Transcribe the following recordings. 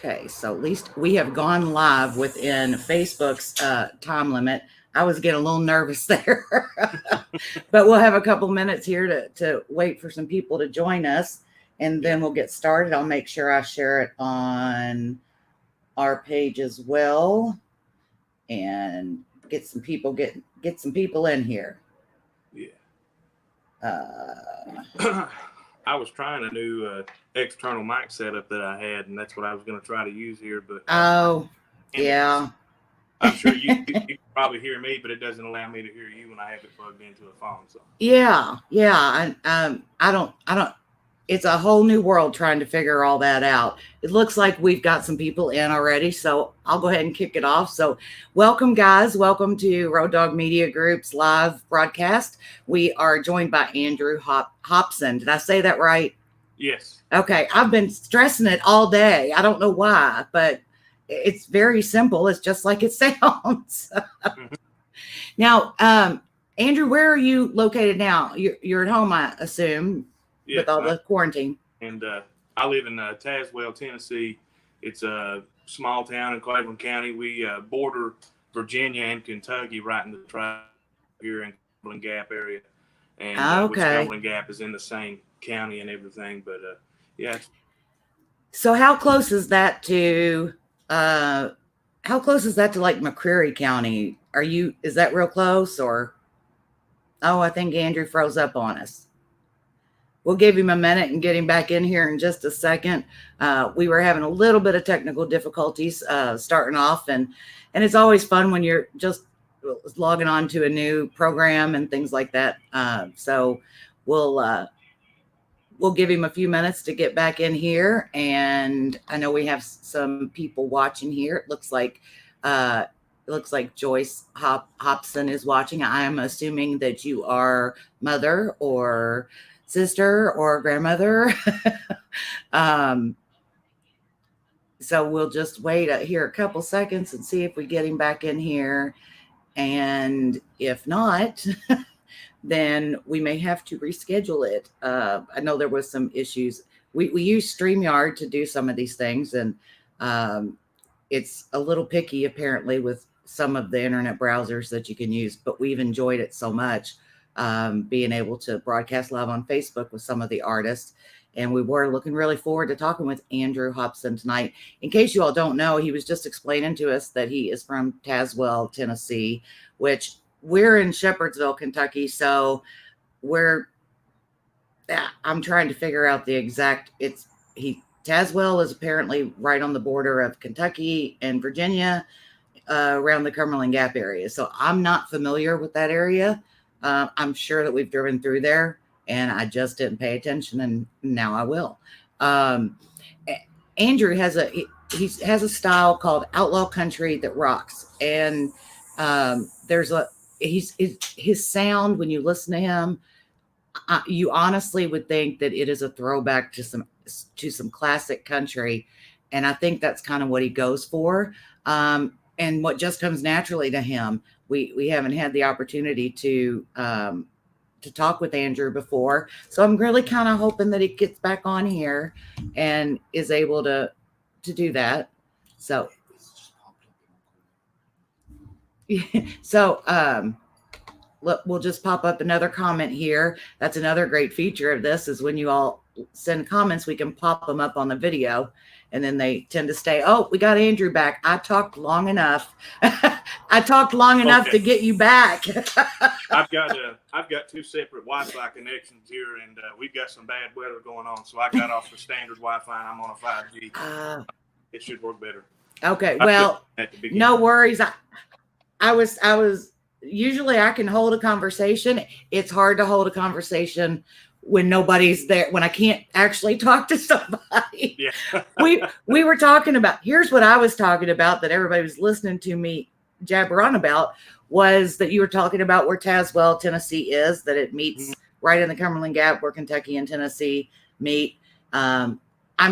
Okay, so at least we have gone live within Facebook's time limit. I was getting a little nervous there, but we'll have a couple minutes here to wait for some people to join us, and then we'll get started. I'll make sure I share it on our page as well, and get some people in here. Yeah. I was trying a new external mic setup that I had, and that's what I was going to try to use here. But yeah. I'm sure you can probably hear me, but it doesn't allow me to hear you when I have it plugged into a phone. So yeah. I don't. It's a whole new world trying to figure all that out. It looks like we've got some people in already, so I'll go ahead and kick it off. So welcome, guys. Welcome to Road Dog Media Group's live broadcast. We are joined by Andrew Hopson. Did I say that right? Yes. Okay. I've been stressing it all day. I don't know why, but it's very simple. It's just like it sounds. Now, Andrew, where are you located now? You're at home, I assume. Yes, with all the quarantine. And I live in Tazewell, Tennessee. It's a small town in Cleveland County. We border Virginia and Kentucky right in the triangle here in Cumberland Gap area. And which Cumberland Gap is in the same county and everything. But yeah. So how close is that to like McCreary County? Is that real close or? Oh, I think Andrew froze up on us. We'll give him a minute and get him back in here in just a second. We were having a little bit of technical difficulties starting off, and it's always fun when you're just logging on to a new program and things like that. So we'll give him a few minutes to get back in here. And I know we have some people watching here. It looks like Joyce Hopson is watching. I am assuming that you are mother or sister or grandmother. So we'll just wait here a couple seconds and see if we get him back in here. And if not, then we may have to reschedule it. I know there was some issues. We use StreamYard to do some of these things, and it's a little picky apparently with some of the internet browsers that you can use, but we've enjoyed it so much. Being able to broadcast live on Facebook with some of the artists. And we were looking really forward to talking with Andrew Hopson tonight. In case you all don't know, he was just explaining to us that he is from Tazewell, Tennessee, which we're in Shepherdsville, Kentucky. So I'm trying to figure out the exact, Tazewell is apparently right on the border of Kentucky and Virginia, around the Cumberland Gap area. So I'm not familiar with that area. I'm sure that we've driven through there, and I just didn't pay attention, and now I will. Andrew has a style called outlaw country that rocks, and his sound when you listen to him, you honestly would think that it is a throwback to some classic country, and I think that's kind of what he goes for, and what just comes naturally to him. We haven't had the opportunity to talk with Andrew before. So I'm really kind of hoping that he gets back on here and is able to do that. So, we'll just pop up another comment here. That's another great feature of this is when you all send comments, we can pop them up on the video. And then they tend to stay. Oh, we got Andrew back. I talked long enough. Enough to get you back. I've got two separate Wi-Fi connections here, and we've got some bad weather going on. So I got off the standard Wi-Fi, and I'm on a 5G. It should work better. Okay, well, no worries. I was usually I can hold a conversation. It's hard to hold a conversation when nobody's there, when I can't actually talk to somebody. Yeah. we were talking about, here's what I was talking about that everybody was listening to me jabber on about, was that you were talking about where Tazewell, Tennessee is, that it meets right in the Cumberland Gap where Kentucky and Tennessee meet. I'm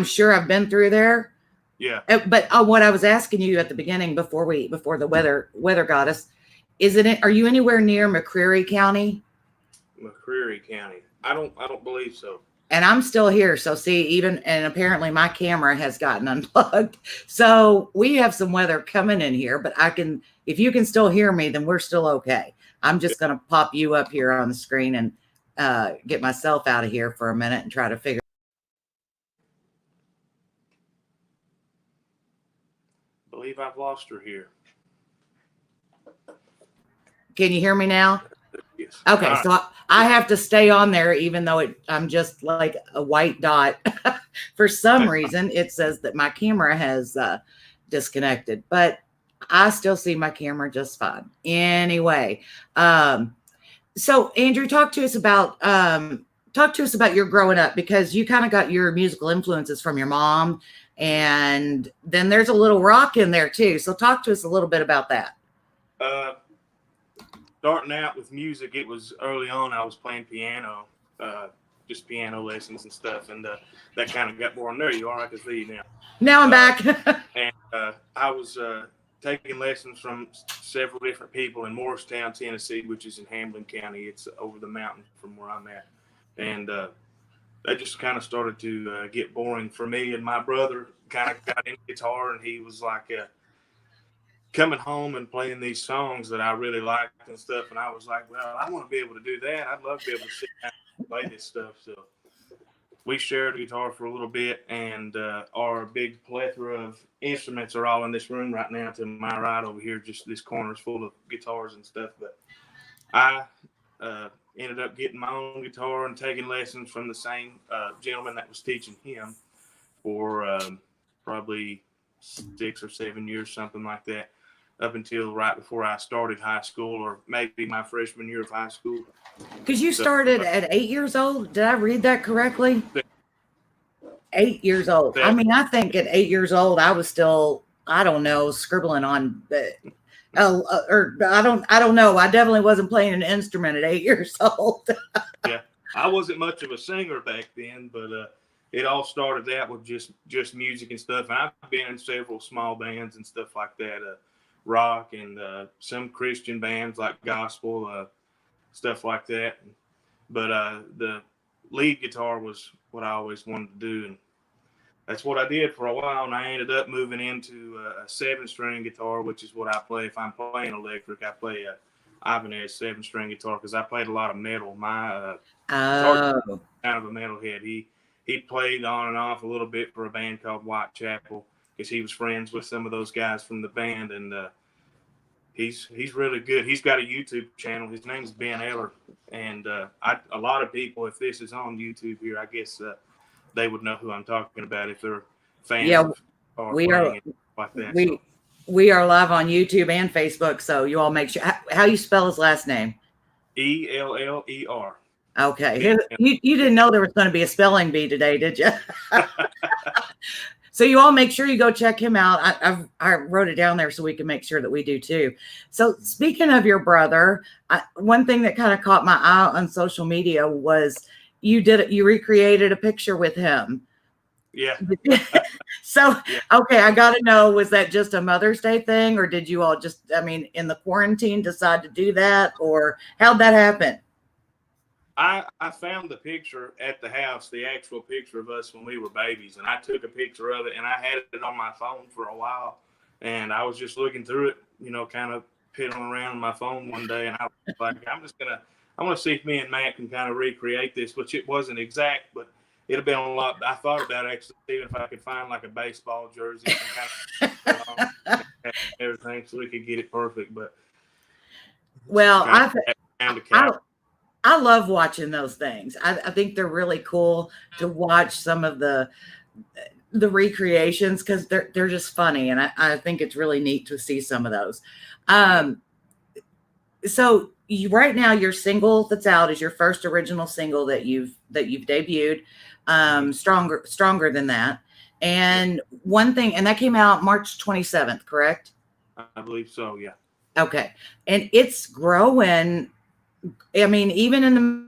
sure I've been through there. Yeah. But what I was asking you at the beginning before the weather got us, are you anywhere near McCreary County? McCreary County. I don't believe so. and I'm still here. So see, even, and apparently my camera has gotten unplugged. So we have some weather coming in here, but if you can still hear me, then we're still okay. I'm just going to pop you up here on the screen and get myself out of here for a minute and try to figure. I believe I've lost her here. Can you hear me now? Yes. Okay, All right. so I have to stay on there even though I'm just like a white dot. For some reason, it says that my camera has disconnected, but I still see my camera just fine. Anyway, so Andrew, talk to us about your growing up, because you kind of got your musical influences from your mom, and then there's a little rock in there too. So talk to us a little bit about that. Starting out with music, it was early on. I was playing piano, just piano lessons and stuff, and that kind of got boring. There you are. I can see you now. Now I'm back. And I was taking lessons from several different people in Morristown, Tennessee, which is in Hamlin County. It's over the mountain from where I'm at, and that just kind of started to get boring for me. And my brother kind of got into guitar, and he was like coming home and playing these songs that I really liked and stuff. And I was like, well, I want to be able to do that. I'd love to be able to sit down and play this stuff. So we shared a guitar for a little bit, and our big plethora of instruments are all in this room right now. To my right over here, just this corner is full of guitars and stuff. But I ended up getting my own guitar and taking lessons from the same gentleman that was teaching him for probably 6 or 7 years, something like that, up until right before I started high school, or maybe my freshman year of high school. Because you started at 8 years old. Did I read that correctly? 8 years old. I mean, I think at 8 years old, I was still, I don't know, scribbling on, or I don't know. I definitely wasn't playing an instrument at 8 years old. Yeah, I wasn't much of a singer back then, but it all started out with just music and stuff. And I've been in several small bands and stuff like that, rock and some Christian bands like gospel, stuff like that. But the lead guitar was what I always wanted to do, and that's what I did for a while. And I ended up moving into a 7-string guitar, which is what I play. If I'm playing electric, I play a Ibanez 7-string guitar because I played a lot of metal. My guitar kind of a metalhead. He played on and off a little bit for a band called Whitechapel because he was friends with some of those guys from the band, and he's really good. He's got a YouTube channel. His name's Ben Eller, and a lot of people, if this is on YouTube here, I guess they would know who I'm talking about if they're fans of we are like that. We are live on YouTube and Facebook, so you all make sure. How you spell his last name? Eller. Okay. You didn't know there was going to be a spelling bee today, did you? So you all make sure you go check him out. I wrote it down there so we can make sure that we do too. So speaking of your brother, one thing that kind of caught my eye on social media was you recreated a picture with him. Yeah. So, okay, I got to know, was that just a Mother's Day thing, or did you all just, I mean, in the quarantine decide to do that, or how'd that happen? I found the picture at the house, the actual picture of us when we were babies, and I took a picture of it, and I had it on my phone for a while, and I was just looking through it, kind of piddling around on my phone one day, and I was like, I want to see if me and Matt can kind of recreate this, which it wasn't exact, but it'd been a lot. I thought about actually seeing if I could find like a baseball jersey and kind of everything so we could get it perfect, but well, I love watching those things. I think they're really cool to watch some of the recreations because they're just funny, and I think it's really neat to see some of those. So right now, your single that's out is your first original single that you've debuted. Stronger than that. And one thing, and that came out March 27th, correct? I believe so. Yeah. Okay, and it's growing. I mean, even in the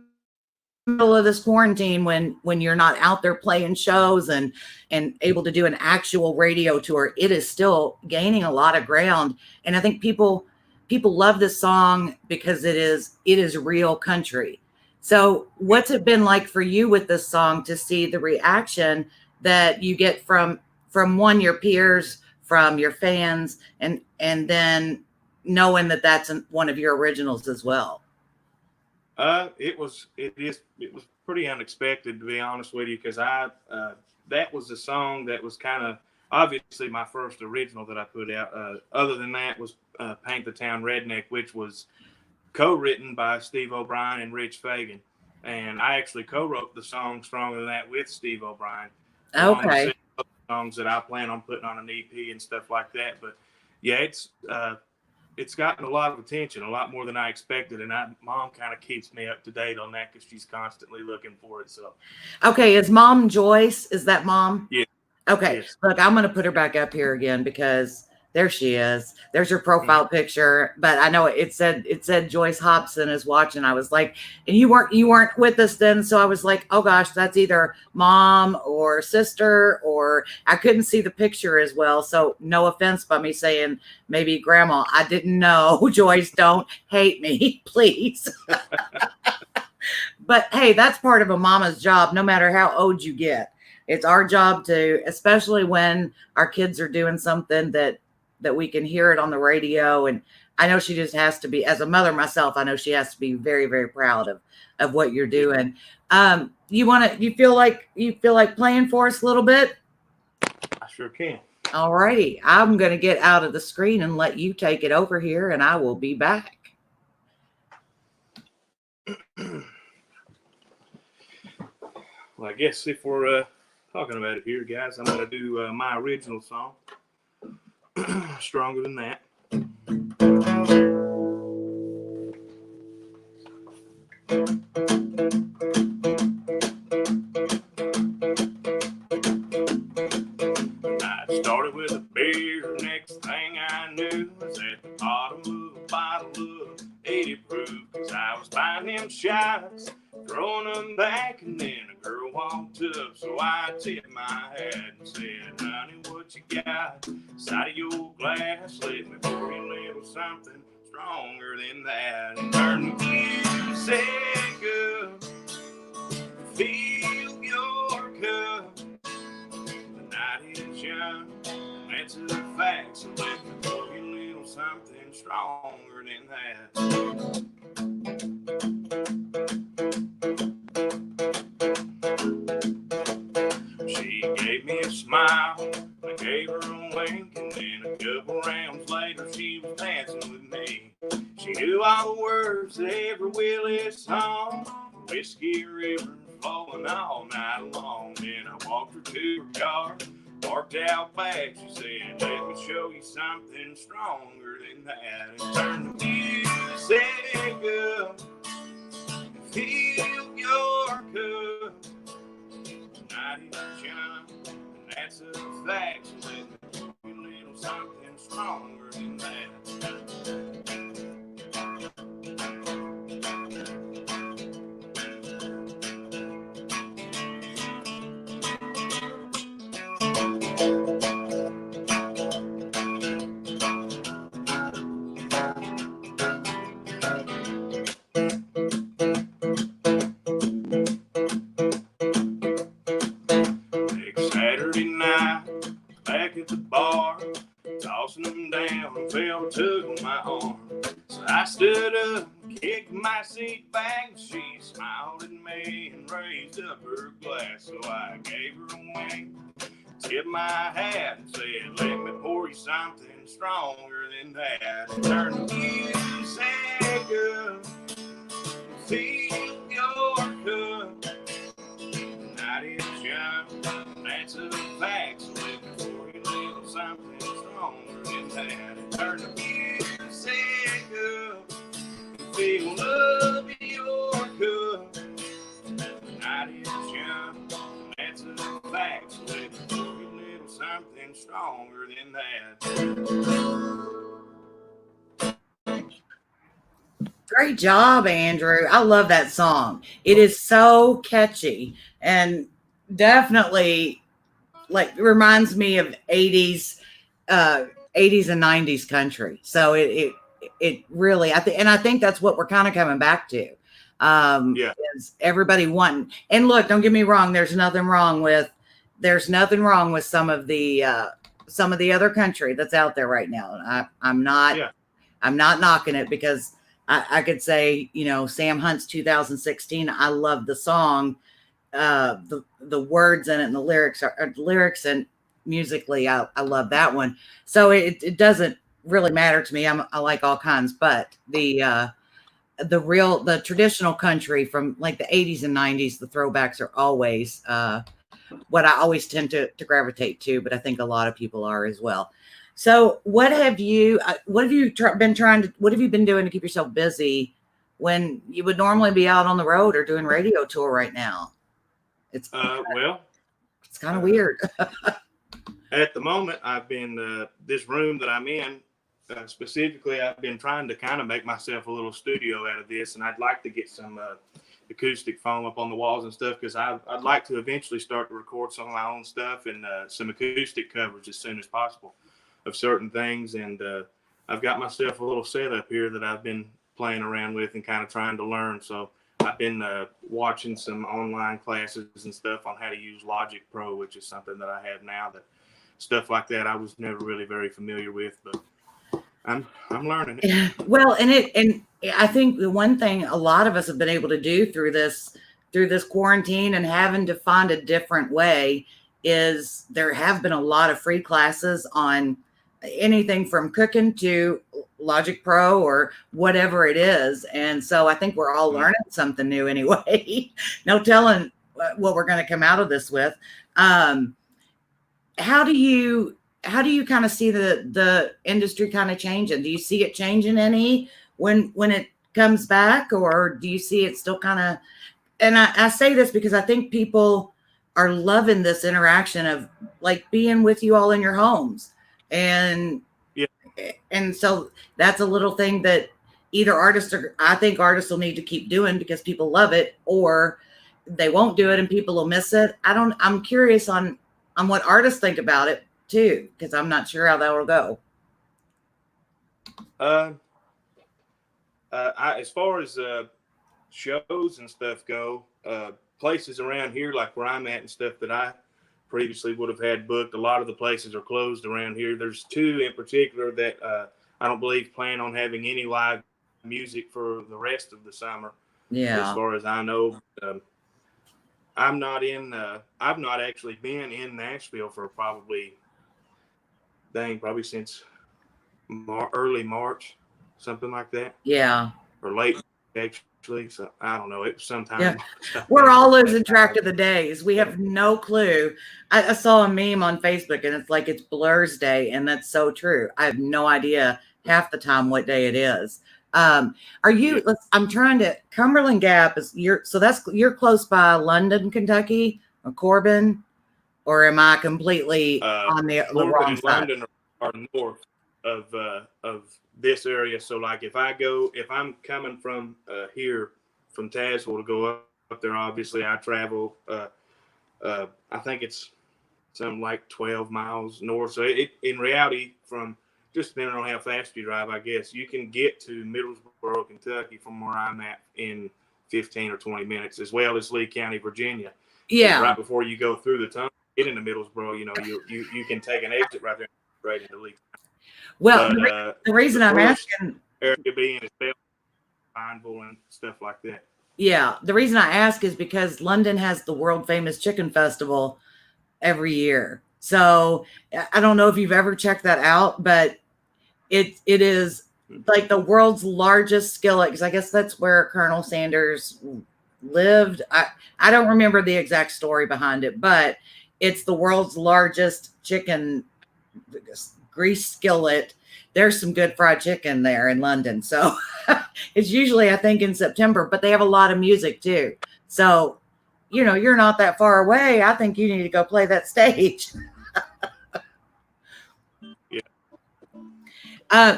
middle of this quarantine, when you're not out there playing shows and able to do an actual radio tour, it is still gaining a lot of ground. And I think people love this song because it is real country. So, what's it been like for you with this song to see the reaction that you get from one your peers, from your fans, and then knowing that that's one of your originals as well? It was pretty unexpected, to be honest with you, because that was the song that was kind of obviously my first original that I put out. Other than that was Paint the Town Redneck, which was co-written by Steve O'Brien and Rich Fagan, and I actually co-wrote the song "Stronger Than That" with Steve O'Brien, along with Okay. songs that I plan on putting on an EP and stuff like that. But yeah, it's gotten a lot of attention, a lot more than I expected, and mom kind of keeps me up to date on that because she's constantly looking for it. So Okay, is mom Joyce? Is that mom? yeah, Okay, yes. look, I'm gonna put her back up here again because there she is. There's her Mhm. profile picture, but I know it said Joyce Hopson is watching. I was like, and you weren't with us then, so I was like, oh gosh, that's either mom or sister, or I couldn't see the picture as well. So no offense by me saying maybe grandma. I didn't know. Joyce, don't hate me, please. But hey, that's part of a mama's job, no matter how old you get. It's our job to, especially when our kids are doing something that we can hear it on the radio. And I know she just has to be, as a mother myself, I know she has to be very, very proud of what you're Yeah, doing. You feel like playing for us a little bit? I sure can. All righty. I'm gonna get out of the screen and let you take it over here, and I will be back. Well, I guess if we're talking about it here, guys, I'm going to do my original song, "Stronger Than That." I started with a beer. Next thing I knew was at the bottom of a bottle of 80 proof. 'Cause I was buying them shots, throwing them back, and then a girl walked up. So I tipped my hat and said, "Honey, what you got? Side of your glass, let me pour you a little something stronger than that." And turn the music up, fill your cup. The night is young, and that's a fact. So let me pour you a little something stronger than that. She gave me a smile, I gave her a wink, and then a couple rounds later she was dancing with me. She knew all the words to every Willis song, Whiskey River flowing all night long. Then I walked her to her car, parked out back. She said, "Let me show you something stronger than that." And turned the music up, fill your cup. Tonight is young, and that's a fact. So let me pour you a little something stronger than that. Next Saturday night, back at the bar, tossing them down, and felt a tug on my arm. So I stood up, kicked my seat back. She smiled at me and raised up her glass. So I gave her a wink, tipped my hat, and said, "Let me pour you something stronger than that." And turn the music up, fill your cup. The night is young, and that's a fact. So let me pour you a little something stronger than that. And turn the music up, and fill up your cup. The night is young, and that's a fact. So let me pour you a little something stronger than that. Great job, Andrew. I love that song. It is so catchy and definitely like reminds me of 80s uh 80s and 90s country. So it really I think that's what we're kind of coming back to. Yeah. Is everybody wanting, and look, don't get me wrong, there's nothing wrong with some of the other country that's out there right now. Yeah. I'm not knocking it, because I could say, Sam Hunt's 2016, I love the song. The words in it and the lyrics and musically, I love that one. So it doesn't really matter to me. I like all kinds, but the traditional country from like the 80s and 90s, the throwbacks are always what I always tend to gravitate to, but I think a lot of people are as well. So what have you been doing to keep yourself busy when you would normally be out on the road or doing radio tour right now? It's Well, it's kind of weird. at the moment, I've been this room that I'm in specifically. I've been trying to kind of make myself a little studio out of this, and I'd like to get some acoustic foam up on the walls and stuff, because I'd like to eventually start to record some of my own stuff and some acoustic coverage as soon as possible of certain things. And I've got myself a little setup here that I've been playing around with and kind of trying to learn. So I've been watching some online classes and stuff on how to use Logic Pro, which is something that I have now. That stuff like that I was never really very familiar with, but I'm learning it. Well, and I think the one thing a lot of us have been able to do through this quarantine and having to find a different way is there have been a lot of free classes on anything from cooking to Logic Pro or whatever it is. And so I think we're all learning something new anyway. No telling what we're going to come out of this with. How do you kind of see the industry kind of changing? Do you see it changing any when it comes back, or do you see it still kind of, and I say this because I think people are loving this interaction of like being with you all in your homes. And so that's a little thing that either I think artists will need to keep doing because people love it, or they won't do it and people will miss it. I'm curious on what artists think about it too, because I'm not sure how that will go. As far as shows and stuff go, places around here like where I'm at and stuff that I previously would have had booked, a lot of the places are closed around here. There's two in particular that I don't believe plan on having any live music for the rest of the summer. Yeah. As far as I know, I've not actually been in Nashville for probably since early March, something like that. Yeah. Or late, actually. So I don't know. It was sometime. Yeah. We're all losing track of the days. We have no clue. I saw a meme on Facebook and it's like it's Blur's Day, and that's so true. I have no idea half the time what day it is. I'm trying to, Cumberland Gap you're close by London, Kentucky, or Corbin, or am I completely on the wrong side? London are north of this area. So like if I'm coming from here from Tazewell to go up there, obviously I travel I think it's something like 12 miles north. So in reality, from just depending on how fast you drive, I guess you can get to Middlesboro, Kentucky from where I'm at in 15 or 20 minutes, as well as Lee County, Virginia. Yeah. Right before you go through the tunnel, get into Middlesboro, you can take an exit right there, right into Lee County. Well, the reason I'm asking, area being Pineville and stuff like that. Yeah, the reason I ask is because London has the world famous chicken festival every year. So I don't know if you've ever checked that out, but it is like the world's largest skillet, because I guess that's where Colonel Sanders lived. I don't remember the exact story behind it, but it's the world's largest chicken grease skillet. There's some good fried chicken there in London. So it's usually, I think, in September, but they have a lot of music too. So, you're not that far away. I think you need to go play that stage. Yeah.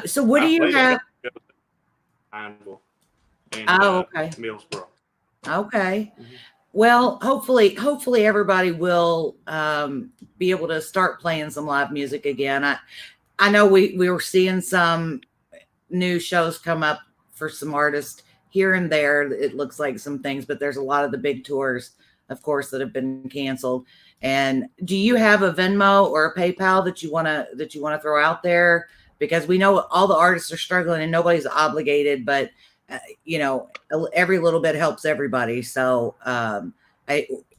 So what do you have? Okay. Millsboro. Okay. Mm-hmm. Well, hopefully everybody will be able to start playing some live music again. I know we were seeing some new shows come up for some artists here and there, it looks like some things, but there's a lot of the big tours, of course, that have been canceled. And do you have a Venmo or a PayPal that you want to throw out there? Because we know all the artists are struggling and nobody's obligated, but you know, every little bit helps everybody. So,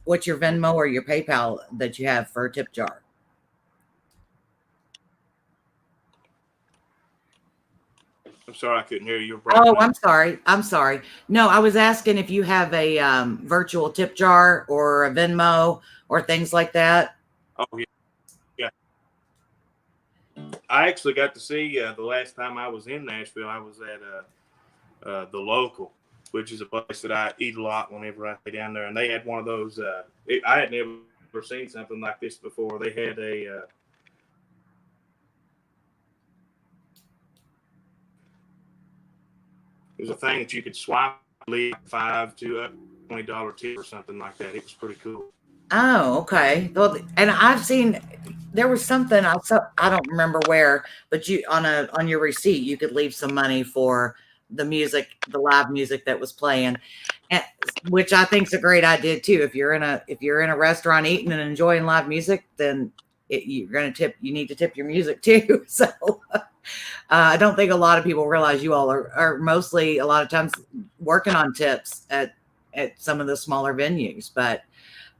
what's your Venmo or your PayPal that you have for a tip jar? I'm sorry, I couldn't hear you. Oh, I'm sorry. I'm sorry. No, I was asking if you have a virtual tip jar or a Venmo or things like that. Oh, yeah. Yeah. I actually got to see the last time I was in Nashville, I was at the Local, which is a place that I eat a lot whenever I stay down there. And they had one of those. I had never seen something like this before. They had it was a thing that you could swipe, leave $5 to $20 tip or something like that. It was pretty cool. Oh, okay. Well, and I've seen there was something I don't remember where, but you on your receipt you could leave some money for the music, the live music that was playing, and, which I think is a great idea too. If you're in a restaurant eating and enjoying live music, then you're going to tip. You need to tip your music too. So. I don't think a lot of people realize you all are mostly a lot of times working on tips at some of the smaller venues, but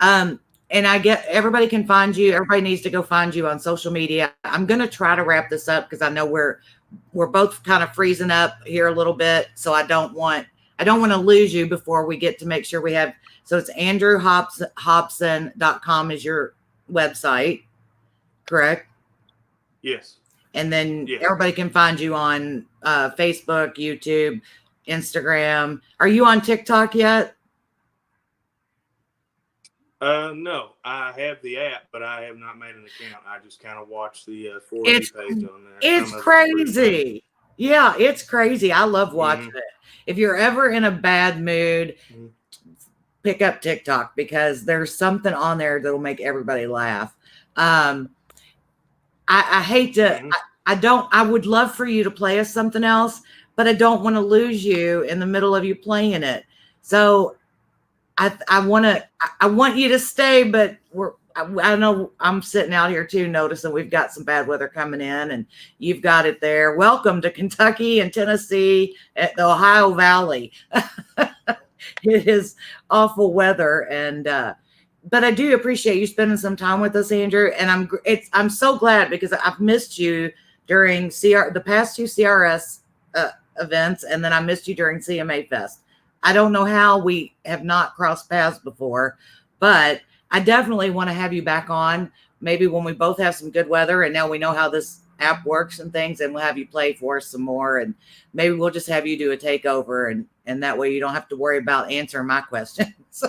and I get everybody can find you. Everybody needs to go find you on social media. I'm going to try to wrap this up because I know we're both kind of freezing up here a little bit. So I don't want to lose you before we get to make sure we have. So it's andrewhopson.com is your website, correct? Yes. And then everybody can find you on Facebook, YouTube, Instagram. Are you on TikTok yet? No, I have the app, but I have not made an account. I just kind of watch the For You page on there. It's crazy. Yeah, it's crazy. I love watching it. If you're ever in a bad mood, pick up TikTok because there's something on there that'll make everybody laugh. I hate to, I would love for you to play us something else, but I don't want to lose you in the middle of you playing it. So I want you to stay, but I know I'm sitting out here too, noticing we've got some bad weather coming in and you've got it there. Welcome to Kentucky and Tennessee at the Ohio Valley. It is awful weather. And, but I do appreciate you spending some time with us, Andrew. And I'm so glad because I've missed you during the past two CRS events. And then I missed you during CMA Fest. I don't know how we have not crossed paths before, but I definitely want to have you back on maybe when we both have some good weather and now we know how this app works and things, and we'll have you play for us some more. And maybe we'll just have you do a takeover and that way you don't have to worry about answering my questions.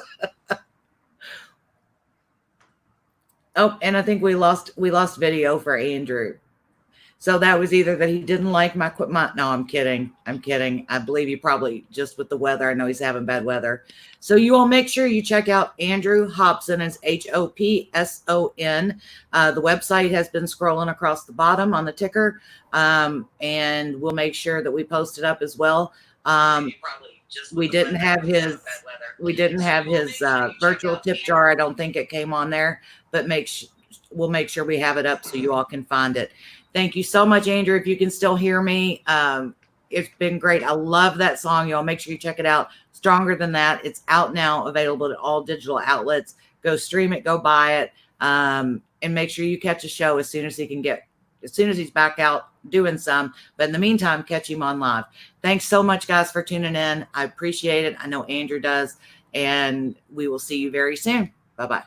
Oh, and I think we lost video for Andrew. So that was either that he didn't like my equipment. No, I'm kidding. I believe you probably just with the weather. I know he's having bad weather. So you all make sure you check out Andrew Hopson. It's Hopson. The website has been scrolling across the bottom on the ticker. And we'll make sure that we post it up as well. We didn't have his virtual tip jar. I don't think it came on there, but we'll make sure we have it up so you all can find it. Thank you so much, Andrew. If you can still hear me, it's been great. I love that song, y'all. Make sure you check it out. Stronger Than That. It's out now, available at all digital outlets. Go stream it, go buy it, and make sure you catch a show as soon as he's back out doing some. But in the meantime, catch him on live. Thanks so much, guys, for tuning in. I appreciate it. I know Andrew does, and we will see you very soon. Bye-bye.